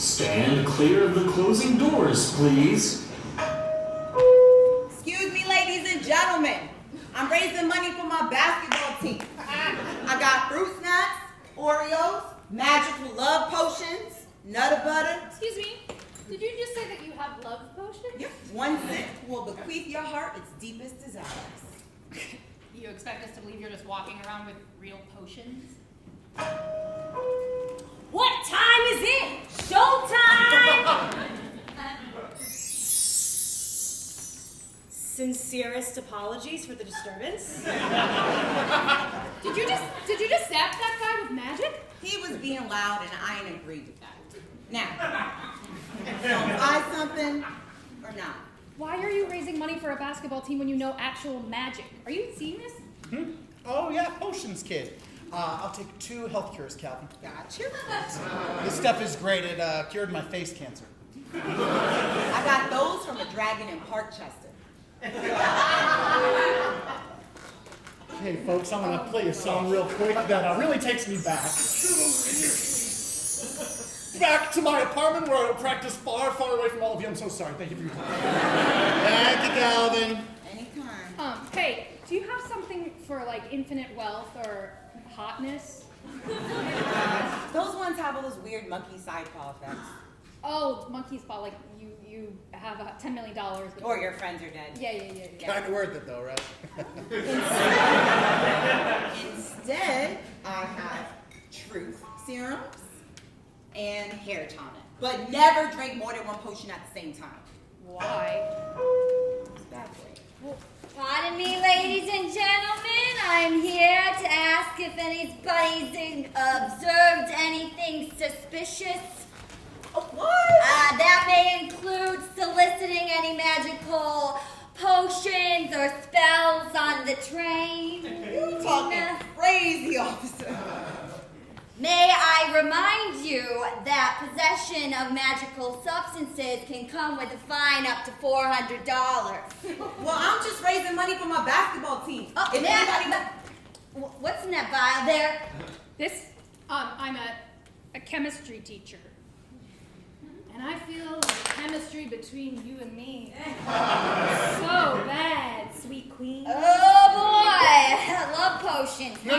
Stand clear of the closing doors, please. Excuse me, ladies and gentlemen. I'm raising money for my basketball team. I got fruit snacks, Oreos, magical love potions, Nutter Butter. Excuse me, did you just say that you have love potions? Yep, 1 cent will bequeath your heart its deepest desires. You expect us to believe you're just walking around with real potions? What time is it? Showtime! Sincerest apologies for the disturbance. Did you just zap that guy with magic? He was being loud and I ain't agreed with that. Now, gonna buy something or not? Why are you raising money for a basketball team when you know actual magic? Are you seeing this? Oh yeah, potions, kid. I'll take 2 health cures, Calvin. Gotcha. This stuff is great. It cured my face cancer. I got those from a dragon in Parkchester. Hey folks, I'm gonna play a song real quick that really takes me back. Back to my apartment where I would practice far, far away from all of you. I'm so sorry. Thank you for your time. Thank you, Calvin. Anytime. Hey, do you have something for like infinite wealth or hotness? Those ones have all those weird monkey side paw effects. Oh, monkey spot, like you have $10 million. Or your friends are dead. Yeah. Kind of worth it though, right? Instead, I have truth serums and hair tonic. But never drink more than 1 potion at the same time. Why? It's bad for you. Pardon me, ladies and gentlemen. I'm here to ask if anybody's observed anything suspicious. What? That may include soliciting any magical potions or spells on the train. You talking crazy, officer. May I remind you that possession of magical substances can come with a fine up to $400. Well, I'm just raising money for my basketball team. Oh, If anybody... what's in that vial there? This, I'm a chemistry teacher. And I feel the chemistry between you and me so bad, sweet queen. Oh boy, love potions. No.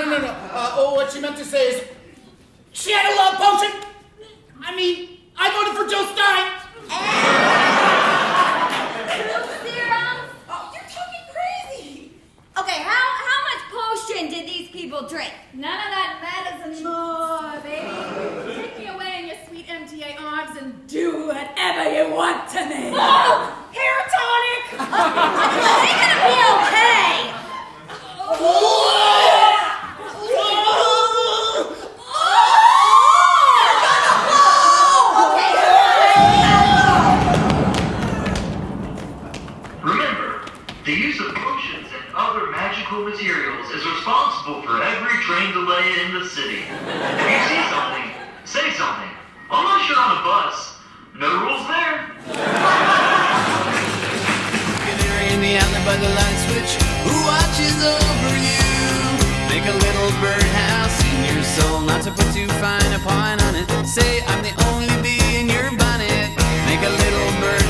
Oh, what she meant to say is, she had a love potion. I mean, I voted for Joe Stein. Truth serum? Oh, you're talking crazy. Okay, how much potion did these people drink? None of that matters anymore, baby. Take me away in your sweet MTA arms and do whatever you want to me. Oh, hair tonic! Are they gonna be okay? Remember, the use of potions and other magical materials is responsible for every train delay in the city. If you see something, say something. Unless you're on a bus, no rules there. In the alley by the light switch, who watches over you? Make a little birdhouse in your soul, not to put too fine a point on it. Say I'm the only bee in your bonnet. Make a little bird